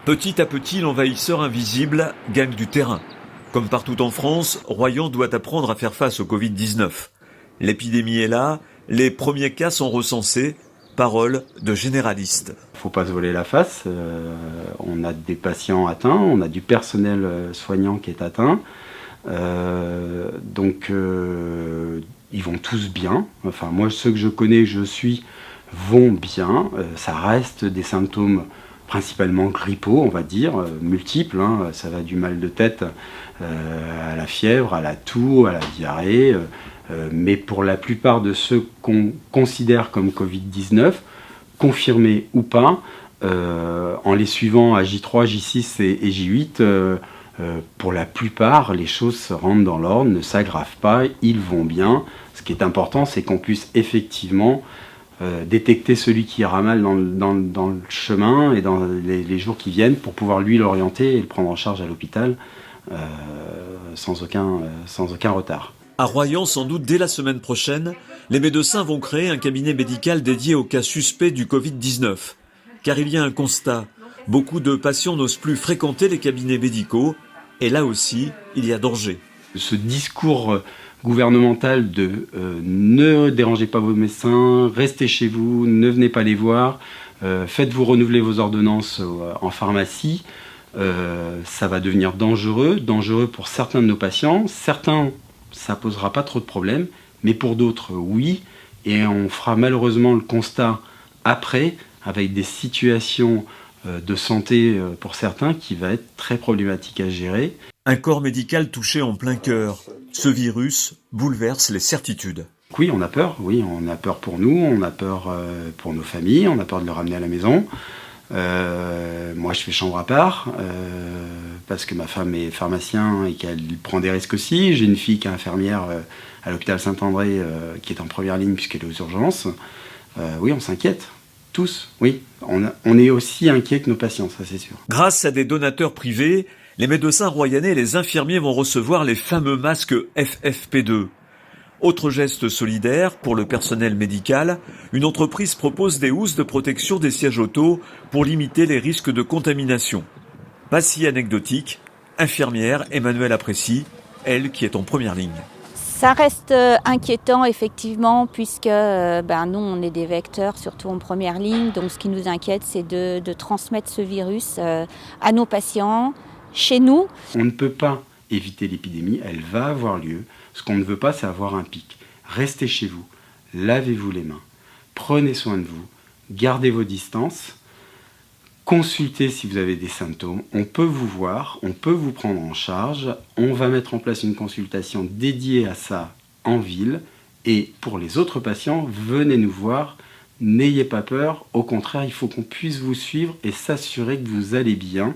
Petit à petit, l'envahisseur invisible gagne du terrain. Comme partout en France, Royan doit apprendre à faire face au Covid-19. L'épidémie est là, les premiers cas sont recensés, parole de généraliste. Faut pas se voiler la face, on a des patients atteints, on a du personnel soignant qui est atteint, donc ils vont tous bien. Enfin moi ceux que je connais, je suis, vont bien. Ça reste des symptômes principalement grippaux, on va dire, multiples. Ça va du mal de tête à la fièvre, à la toux, à la diarrhée. Mais pour la plupart de ceux qu'on considère comme Covid-19, confirmés ou pas, en les suivant à J3, J6 et J8, pour la plupart, les choses se rentrent dans l'ordre, ne s'aggravent pas, ils vont bien. Ce qui est important, c'est qu'on puisse effectivement détecter celui qui ira mal dans le chemin et dans les jours qui viennent pour pouvoir lui l'orienter et le prendre en charge à l'hôpital sans aucun retard. À Royan, sans doute dès la semaine prochaine, les médecins vont créer un cabinet médical dédié aux cas suspects du Covid-19. Car il y a un constat, beaucoup de patients n'osent plus fréquenter les cabinets médicaux et là aussi, il y a danger. Ce discours gouvernemental de ne dérangez pas vos médecins, restez chez vous, ne venez pas les voir, faites-vous renouveler vos ordonnances en pharmacie, ça va devenir dangereux pour certains de nos patients. Certains, ça posera pas trop de problèmes, mais pour d'autres, oui. Et on fera malheureusement le constat après, avec des situations de santé pour certains qui va être très problématique à gérer. Un corps médical touché en plein cœur. Ce virus bouleverse les certitudes. Oui, on a peur pour nous, on a peur pour nos familles, on a peur de le ramener à la maison. Moi, je fais chambre à part parce que ma femme est pharmacien et qu'elle prend des risques aussi. J'ai une fille qui est infirmière à l'hôpital Saint-André qui est en première ligne puisqu'elle est aux urgences. Oui, on s'inquiète. Tous, oui. On est aussi inquiets que nos patients, ça c'est sûr. Grâce à des donateurs privés, les médecins royannais et les infirmiers vont recevoir les fameux masques FFP2. Autre geste solidaire pour le personnel médical, une entreprise propose des housses de protection des sièges auto pour limiter les risques de contamination. Pas si anecdotique, infirmière Emmanuelle Apprécie, elle qui est en première ligne. Ça reste inquiétant effectivement puisque nous on est des vecteurs surtout en première ligne, donc ce qui nous inquiète c'est de transmettre ce virus à nos patients, chez nous. On ne peut pas éviter l'épidémie, elle va avoir lieu. Ce qu'on ne veut pas, c'est avoir un pic. Restez chez vous, lavez-vous les mains, prenez soin de vous, gardez vos distances, consultez si vous avez des symptômes. On peut vous voir, on peut vous prendre en charge. On va mettre en place une consultation dédiée à ça en ville. Et pour les autres patients, venez nous voir. N'ayez pas peur. Au contraire, il faut qu'on puisse vous suivre et s'assurer que vous allez bien.